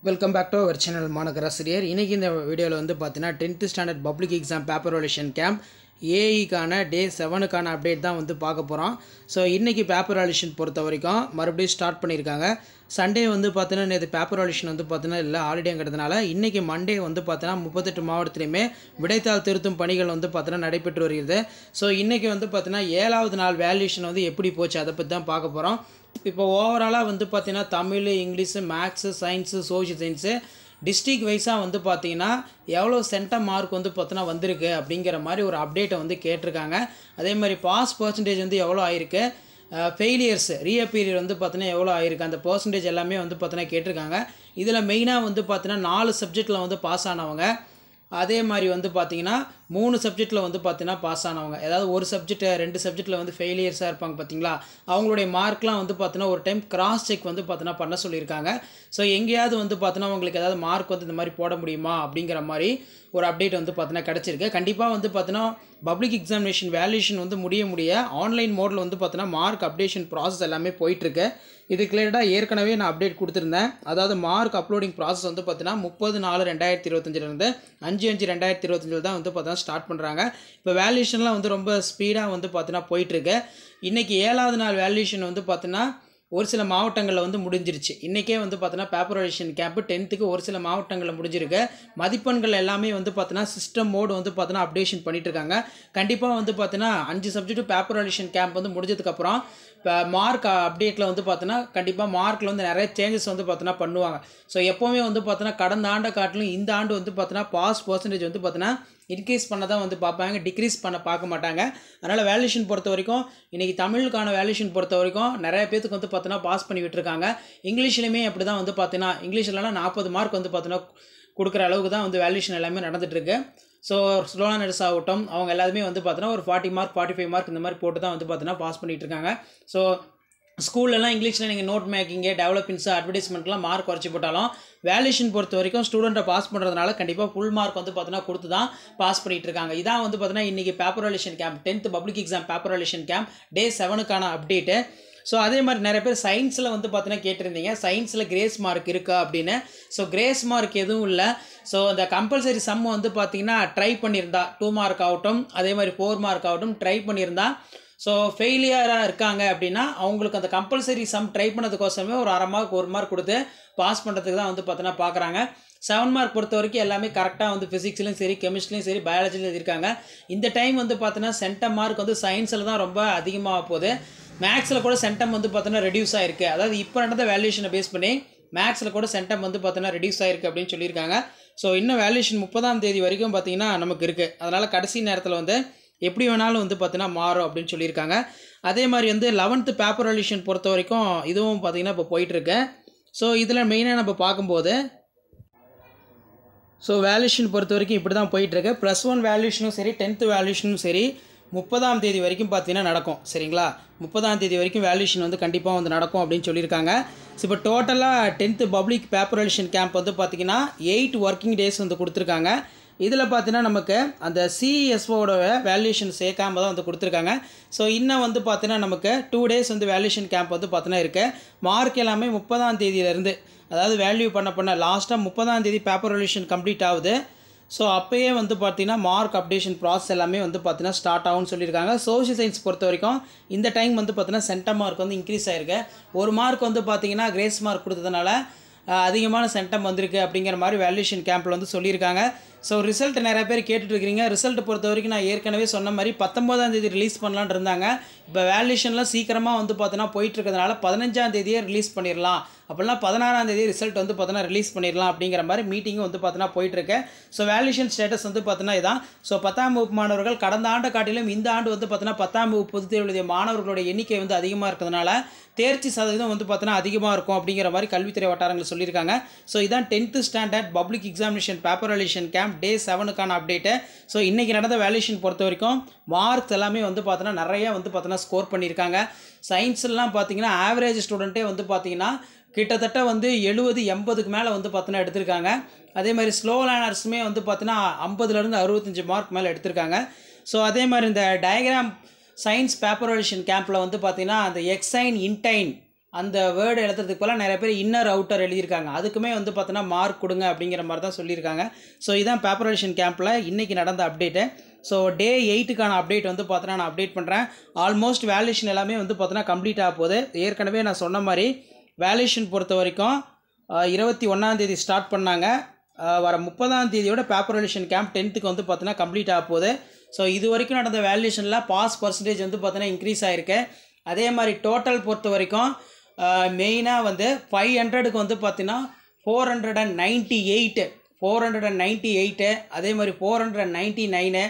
Welcome back to our channel மாநகராசிரியர். இன்றைக்கி இந்த வீடியோவில் வந்து பார்த்தீங்கன்னா 10th standard public exam paper valuation camp ஏஇக்கான டே 7க்கான அப்டேட் தான் வந்து பார்க்க போகிறோம். ஸோ இன்றைக்கி பேப்பர் வேல்யூஷன் பொறுத்த வரைக்கும் மறுபடியும் ஸ்டார்ட் பண்ணியிருக்காங்க. சண்டே வந்து பார்த்தீங்கன்னா நேற்று பேப்பர் வேல்யூஷன் வந்து பார்த்தீங்கன்னா இல்லை ஹாலிடேங்கிறதுனால இன்றைக்கி மண்டே வந்து பார்த்தீங்கன்னா 38 மாவட்டத்திலையுமே விடைத்தாள் திருத்தும் பணிகள் வந்து பார்த்தீங்கன்னா நடைபெற்று வருகிறது. ஸோ இன்றைக்கி வந்து பார்த்தீங்கன்னா 7வது நாள் வேல்யூஷன் வந்து எப்படி போச்சு அதை பற்றி தான் பார்க்க போகிறோம். இப்போ ஓவராலாக வந்து பார்த்தீங்கன்னா Tamil, English, maths, science, social science district வைஸாக வந்து பார்த்தீங்கன்னா எவ்வளோ சென்டம் மார்க் வந்து பார்த்தீங்கன்னா வந்திருக்கு அப்படிங்கிற மாதிரி ஒரு அப்டேட்டை வந்து கேட்டிருக்காங்க. அதே மாதிரி பாஸ் பர்சன்டேஜ் வந்து எவ்வளோ ஆயிருக்கு, ஃபெயிலியர்ஸ் ரீஅப்பீரியர் வந்து பார்த்தீங்கன்னா எவ்வளோ ஆயிருக்கு, அந்த பர்சன்டேஜ் எல்லாமே வந்து பார்த்தீங்கன்னா கேட்டிருக்காங்க. இதில் மெயினாக வந்து பார்த்தீங்கன்னா 4 சப்ஜெக்டில் வந்து பாஸ் ஆனவங்க, அதே மாதிரி வந்து பார்த்தீங்கன்னா 3 சப்ஜெக்டில் வந்து பார்த்தீங்கன்னா பாஸ் ஆனவங்க, அதாவது ஒரு சப்ஜெக்ட் 2 சப்ஜெக்டில் வந்து ஃபெயிலியர்ஸாக இருப்பாங்க பார்த்தீங்களா, அவங்களுடைய மார்க்லாம் வந்து பார்த்தீங்கன்னா ஒரு டைம் கிராஸ் செக் வந்து பார்த்தீங்கன்னா பண்ண சொல்லியிருக்காங்க. ஸோ எங்கேயாவது வந்து பார்த்தீங்கன்னா உங்களுக்கு ஏதாவது மார்க் வந்து இந்த மாதிரி போட முடியுமா அப்படிங்கிற மாதிரி ஒரு அப்டேட் வந்து பார்த்தீங்கன்னா கிடச்சிருக்கு. கண்டிப்பாக வந்து பார்த்தீங்கன்னா பப்ளிக் எக்ஸாமினேஷன் வேல்யூஷன் வந்து முடிய ஆன்லைன் மோடில் வந்து பார்த்தீங்கன்னா மார்க் அப்டேஷன் ப்ராசஸ் எல்லாமே போயிட்டுருக்கு. இது கிளியராக ஏற்கனவே நான் அப்டேட் கொடுத்துருந்தேன். அதாவது மார்க் அப்லோடிங் ப்ராசஸ் வந்து பார்த்தீங்கன்னா 30/4/2025 5/5/2025 தான் வந்து பார்த்தீங்கன்னா ஸ்டார்ட் பண்ணுறாங்க. இப்போ வேல்யூஷன்லாம் வந்து ரொம்ப ஸ்பீடாக வந்து பார்த்தீங்கன்னா போயிட்டுருக்கு. இன்றைக்கி 7வது நாள் வேல்யூஷன் வந்து பார்த்தீங்கன்னா ஒரு சில மாவட்டங்களில் வந்து முடிஞ்சிருச்சு. இன்றைக்கே வந்து பார்த்தீங்கன்னா பேப்பர் வேல்யூஷன் கேம்ப்பு 10th ஒரு சில மாவட்டங்களில் முடிஞ்சிருக்கு. மதிப்பெண்கள் எல்லாமே வந்து பார்த்தீங்கன்னா சிஸ்டம் மோடு வந்து பார்த்தீங்கன்னா அப்டேஷன் பண்ணிட்டு இருக்காங்க. கண்டிப்பாக வந்து பார்த்தீங்கன்னா 5 சப்ஜெக்ட் பேப்பர் வேல்யூஷன் கேம்ப் வந்து முடிஞ்சதுக்கப்புறம் இப்போ மார்க் அப்டேட்டில் வந்து பார்த்தீங்கன்னா கண்டிப்பாக மார்க்கில் வந்து நிறைய சேஞ்சஸ் வந்து பார்த்தீங்கன்னா பண்ணுவாங்க. ஸோ எப்போவுமே வந்து பார்த்தீங்கன்னா கடந்த ஆண்டை காட்டிலும் இந்த ஆண்டு வந்து பார்த்தீங்கன்னா பாஸ் பர்சன்டேஜ் வந்து பார்த்தீங்கன்னா இன்க்ரீஸ் பண்ண தான் வந்து பார்ப்பாங்க, டிக்ரீஸ் பண்ண பார்க்க மாட்டாங்க. அதனால் வேல்யூஷன் பொறுத்த வரைக்கும் இன்றைக்கி தமிழுக்கான வேல்யூஷன் பொறுத்த வரைக்கும் நிறைய பேத்துக்கு வந்து பார்த்தீங்கன்னா பாஸ் பண்ணி விட்டுருக்காங்க. இங்கிலீஷ்லையுமே அப்படி தான் வந்து பார்த்தீங்கன்னா இங்கிலீஷ்லலாம் 40 மார்க் வந்து பார்த்தீங்கன்னா கொடுக்குற அளவுக்கு தான் வந்து வேல்யூஷன் எல்லாமே நடந்துகிட்ருக்கு. ஸோ ஸ்லோ லேர்னர்ஸ் ஆகட்டும் அவங்க எல்லாருமே வந்து பார்த்தீங்கன்னா ஒரு 40 மார்க் 45 மார்க் இந்த மாதிரி போட்டு தான் வந்து பார்த்தீங்கன்னா பாஸ் பண்ணிகிட்டு இருக்காங்க. ஸோ ஸ்கூல்லலாம் இங்கிலீஷில் நீங்கள் நோட் மேக்கிங்கு, டெவலப்மெண்ட்ஸு, அட்வர்டைஸ்மெண்ட்லாம் மார்க் குறைச்சி போட்டாலும் வேல்யூஷன் பொறுத்த வரைக்கும் ஸ்டூடெண்ட்டை பாஸ் பண்ணுறதுனால கண்டிப்பாக ஃபுல் மார்க் வந்து பார்த்தீங்கன்னா கொடுத்து தான் பாஸ் பண்ணிகிட்டு இருக்காங்க. இதான் வந்து பார்த்தீங்கன்னா இன்றைக்கி paper valuation camp 10th public exam paper valuation camp day 7க்கான அப்டேட்டு. ஸோ அதே மாதிரி நிறைய பேர் சயின்ஸில் வந்து பார்த்தீங்கன்னா கேட்டிருந்தீங்க, சயின்ஸில் கிரேஸ் மார்க் இருக்கா அப்படின்னு. ஸோ கிரேஸ் மார்க் எதுவும் இல்லை. ஸோ இந்த கம்பல்சரி சம் வந்து பார்த்தீங்கன்னா ட்ரை பண்ணியிருந்தா 2 மார்க் ஆகட்டும் அதே மாதிரி 4 மார்க் ஆகட்டும் ட்ரை பண்ணியிருந்தா ஸோ ஃபெயிலியராக இருக்காங்க அப்படின்னா அவங்களுக்கு அந்த கம்பல்சரி சம் ட்ரை பண்ணதுக்கோசமே ஒரு 1/2 மார்க் 1 மார்க் கொடுத்து பாஸ் பண்ணுறதுக்கு தான் வந்து பார்த்தீங்கன்னா பார்க்குறாங்க. 7 மார்க் பொறுத்த வரைக்கும் எல்லாமே கரெக்டாக வந்து ஃபிசிக்ஸ்லையும் சரி கெமிஸ்ட்ரிலையும் சரி பயாலஜிலையும் எழுதியிருக்காங்க. இந்த டைம் வந்து பார்த்தீங்கன்னா சென்டம் மார்க் வந்து சயின்ஸில் தான் ரொம்ப அதிகமாக போகுது. மேக்ஸில் கூட சென்டம் வந்து பார்த்தீங்கன்னா ரெடியூஸ் ஆகிருக்கு. அதாவது இப்போ நடந்த வேல்யூஷனை பேஸ் பண்ணி மேக்ஸில் கூட சென்டம் வந்து பார்த்தீங்கன்னா ரெடியூஸ் ஆகிருக்கு அப்படின்னு சொல்லியிருக்காங்க. ஸோ இன்னும் வேல்யூஷன் 30ஆம் தேதி வரைக்கும் பார்த்தீங்கன்னா நமக்கு இருக்குது. அதனால் கடைசி நேரத்தில் வந்து எப்படி வேணாலும் வந்து பார்த்தீங்கன்னா மாறும் அப்படின்னு சொல்லியிருக்காங்க. அதே மாதிரி வந்து 11th பேப்பர் வேல்யூஷன் பொறுத்த வரைக்கும் இதுவும் பார்த்தீங்கன்னா இப்போ போயிட்டுருக்கு. ஸோ இதில் மெயினாக நம்ம பார்க்கும்போது ஸோ வேல்யூஷன் பொறுத்த வரைக்கும் இப்படி தான் போயிட்டுருக்கு. +1 வேல்யூஷனும் சரி 10th வேல்யூஷனும் சரி 30ஆம் தேதி வரைக்கும் பார்த்தீங்கன்னா நடக்கும். சரிங்களா, 30ஆம் தேதி வரைக்கும் வேல்யூஷன் வந்து கண்டிப்பாக வந்து நடக்கும் அப்படின்னு சொல்லியிருக்காங்க. ஸோ இப்போ டோட்டலாக 10th public paper valuation camp வந்து பார்த்திங்கன்னா 8 ஒர்க்கிங் டேஸ் வந்து கொடுத்துருக்காங்க. இதில் பார்த்தீங்கன்னா நமக்கு அந்த சிஎஸ்ஓட வேல்யூஷன் சேர்க்காம தான் வந்து கொடுத்துருக்காங்க. ஸோ இன்னும் வந்து பார்த்தீங்கன்னா நமக்கு 2 டேஸ் வந்து வேல்யூஷன் கேம்ப் வந்து பார்த்தீங்கன்னா இருக்குது. மார்க் எல்லாமே 30ஆம் தேதியிலேருந்து அதாவது வேல்யூ பண்ண லாஸ்ட்டாக 30ஆம் தேதி பேப்பர் வேல்யூஷன் கம்ப்ளீட் ஆகுது. ஸோ அப்போயே வந்து பார்த்தீங்கன்னா மார்க் அப்டேஷன் ப்ராசஸ் எல்லாமே வந்து பார்த்தீங்கன்னா ஸ்டார்ட் ஆகும்னு சொல்லியிருக்காங்க. சோஷியல் சயின்ஸ் பொறுத்த வரைக்கும் இந்த டைம் வந்து பார்த்தீங்கன்னா சென்டம் மார்க் வந்து இன்க்ரீஸ் ஆகிருக்கு. 1 மார்க் வந்து பார்த்தீங்கன்னா கிரேஸ் மார்க் கொடுத்ததுனால அதிகமான சென்டம் வந்திருக்கு அப்படிங்கிற மாதிரி வேல்யூஷன் கேம்பில் வந்து சொல்லியிருக்காங்க. ஸோ ரிசல்ட் நிறைய பேர் கேட்டுட்ருக்கிறீங்க. ரிசல்ட் பொறுத்த வரைக்கும் நான் ஏற்கனவே சொன்ன மாதிரி 19ஆம் தேதி ரிலீஸ் பண்ணலான்னு இருந்தாங்க. இப்போ வேல்யூஷன்லாம் சீக்கிரமாக வந்து பார்த்தீங்கன்னா போயிட்டுருக்கிறதுனால 15ஆம் தேதியே ரிலீஸ் பண்ணிடலாம், அப்படிலாம் 16ஆம் தேதி ரிசல்ட் வந்து பார்த்தீங்கன்னா ரிலீஸ் பண்ணிடலாம் அப்படிங்கிற மாதிரி மீட்டிங்கும் வந்து பார்த்தீங்கன்னா போயிட்டுருக்கு. ஸோ வேல்யூஷன் ஸ்டேட்டஸ் வந்து பார்த்தீங்கன்னா இதான். ஸோ 10ஆம் வகுப்பு மாணவர்கள் கடந்த ஆண்டை காட்டிலும் இந்த ஆண்டு வந்து பார்த்தீங்கன்னா 10ஆம் வகுப்பு பொதுத் தேர்வு எழுதிய மாணவர்களுடைய எண்ணிக்கை வந்து அதிகமாக இருக்கிறதுனால தேர்ச்சி சதவீதம் வந்து பார்த்தீங்கன்னா அதிகமாக இருக்கும் அப்படிங்கிற மாதிரி கல்வித்துறை வட்டாரங்கள் சொல்லியிருக்காங்க. ஸோ இதான் 10th standard public examination paper valuation camp day 7க்கான அப்டேட்டு. ஸோ இன்றைக்கி நடந்த வேல்யூஷன் பொறுத்த வரைக்கும் மார்க்ஸ் எல்லாமே வந்து பார்த்தீங்கன்னா நிறைய வந்து பார்த்தீங்கன்னா ஸ்கோர் பண்ணியிருக்காங்க. சயின்ஸ்லாம் பார்த்தீங்கன்னா ஆவரேஜ் ஸ்டூடெண்ட்டே வந்து பார்த்தீங்கன்னா கிட்டத்தட்ட வந்து 70-80க்கு மேலே வந்து பார்த்தீங்கன்னா எடுத்திருக்காங்க. அதே மாதிரி ஸ்லோ லேர்னர்ஸுமே வந்து பார்த்தீங்கன்னா 50லேருந்து 65 மார்க் மேலே எடுத்திருக்காங்க. ஸோ அதே மாதிரி இந்த டயக்ராம் சயின்ஸ் பேப்பர் வேல்யூஷன் கேம்பில் வந்து பார்த்தீங்கன்னா அந்த எக்ஸைன் இன்டைன் அந்த வேர்டு எழுதுறதுக்கு போல நிறைய பேர் இன்னர் அவுட்டர் எழுதியிருக்காங்க. அதுக்குமே வந்து பார்த்தோன்னா மார்க் கொடுங்க அப்படிங்கிற மாதிரி தான் சொல்லியிருக்காங்க. ஸோ இதான் பேப்பர் வேல்யூஷன் கேம்பில் இன்றைக்கி நடந்த அப்டேட்டு. ஸோ டே 8க்கான அப்டேட் வந்து பார்த்தோன்னா நான் அப்டேட் பண்ணுறேன். ஆல்மோஸ்ட் வேல்யூஷன் எல்லாமே வந்து பார்த்தோன்னா கம்ப்ளீட் ஆக போகுது. ஏற்கனவே நான் சொன்ன மாதிரி வேல்யூஷன் பொறுத்த வரைக்கும் 21ஆம் தேதி ஸ்டார்ட் பண்ணாங்க. வர 30ஆம் தேதியோட பேப்பர் வேல்யூஷன் கேம்ப் 10க்கு வந்து பார்த்தோன்னா கம்ப்ளீட் ஆக போகுது. ஸோ இது வரைக்கும் நடந்த வேல்யூஷனில் பாஸ் பர்சன்டேஜ் வந்து பார்த்தோன்னா இன்க்ரீஸ் ஆகிருக்கு. அதே மாதிரி டோட்டல் பொறுத்த வரைக்கும் மெயினாக வந்து 500க்கு வந்து பார்த்தீங்கன்னா 498 அதே மாதிரி 499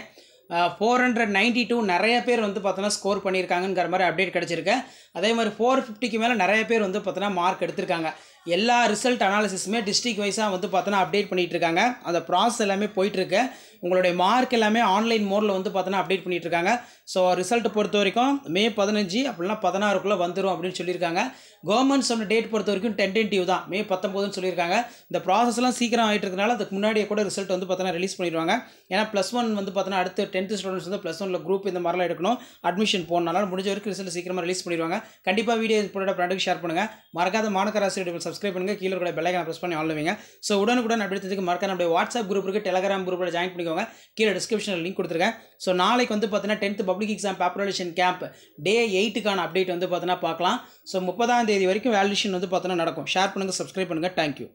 492 நிறைய பேர் வந்து பார்த்தோன்னா ஸ்கோர் பண்ணியிருக்காங்கிற மாதிரி அப்டேட் கிடச்சிருக்கு. அதே மாதிரி 450க்கு மேலே நிறைய பேர் வந்து பார்த்தோன்னா மார்க் எடுத்திருக்காங்க. எல்லா ரிசல்ட் அனாலிசிஸுமே டிஸ்ட்ரிக்ட் வைஸாக வந்து பார்த்தோன்னா அப்டேட் பண்ணிகிட்டு இருக்காங்க. அந்த ப்ராசஸ் எல்லாமே போயிட்டுருக்கு. உங்களுடைய மார்க் எல்லாமே ஆன்லைன் மோடில் வந்து பார்த்தோன்னா அப்டேட் பண்ணிகிட்டு இருக்காங்க. ஸோ ரிசல்ட் பொறுத்த வரைக்கும் May 15 அப்படின்னா 16க்குள்ளே வந்துடும் அப்படின்னு சொல்லியிருக்காங்க. கவர்மெண்ட் சொன்ன டேட் பொறுத்த வரைக்கும் டென்டேட்டிவ் தான், May 19ன்னு சொல்லியிருக்காங்க. இந்த ப்ராசஸ்லாம் சீக்கிரம் ஆகிட்டு இருக்கனால அதுக்கு முன்னாடியே கூட ரிசல்ட் வந்து பார்த்தோன்னா ரிலீஸ் பண்ணிடுவாங்க. ஏன்னா +1 வந்து பார்த்தோன்னா அடுத்து 10th ஸ்டூடெண்ட்ஸ் வந்து +1 குரூப் இந்த மாதிரிலாம் எடுக்கணும், அட்மிஷன் போனால முடிஞ்ச வரைக்கும் ரிசல்ட் சீக்கிரமாக ரிலீஸ் பண்ணிடுவாங்க. கண்டிப்பாக வீடியோ போட ஃப்ரெண்டுக்கு ஷேர் பண்ணுங்கள். மறக்காத மாணக்க ராசி யூடியூப் சப்ஸ்கிரைப் பண்ணுங்கள். கீழே கூட பெல் ஐகானை ப்ரெஸ் பண்ணி ஆல் வைங்க. ஸோ உடனுக்குடன் அப்டேட்டுக்கு மறக்காம நம்மளுடைய வாட்ஸ்அப் குரூப் இருக்குது, டெலகிராம் குரூப்பில் ஜாயின் பண்ணிக்கோங்க. கீழே டிஸ்கிரிப்ஷனில் லிங்க் கொடுத்துருக்கேன். ஸோ நாளைக்கு வந்து பார்த்தீங்கன்னா 10th public exam paper valuation camp day 8க்கான அப்டேட் வந்து பார்த்தீங்கன்னா பார்க்கலாம். ஸோ 30ஆம் தேதி வரைக்கும் வேல்யூஷன் வந்து பார்த்தீங்கன்னா நடக்கும். ஷேர் பண்ணுங்கள், சப்ஸ்கிரைப் பண்ணுங்கள். தேங்க்யூ.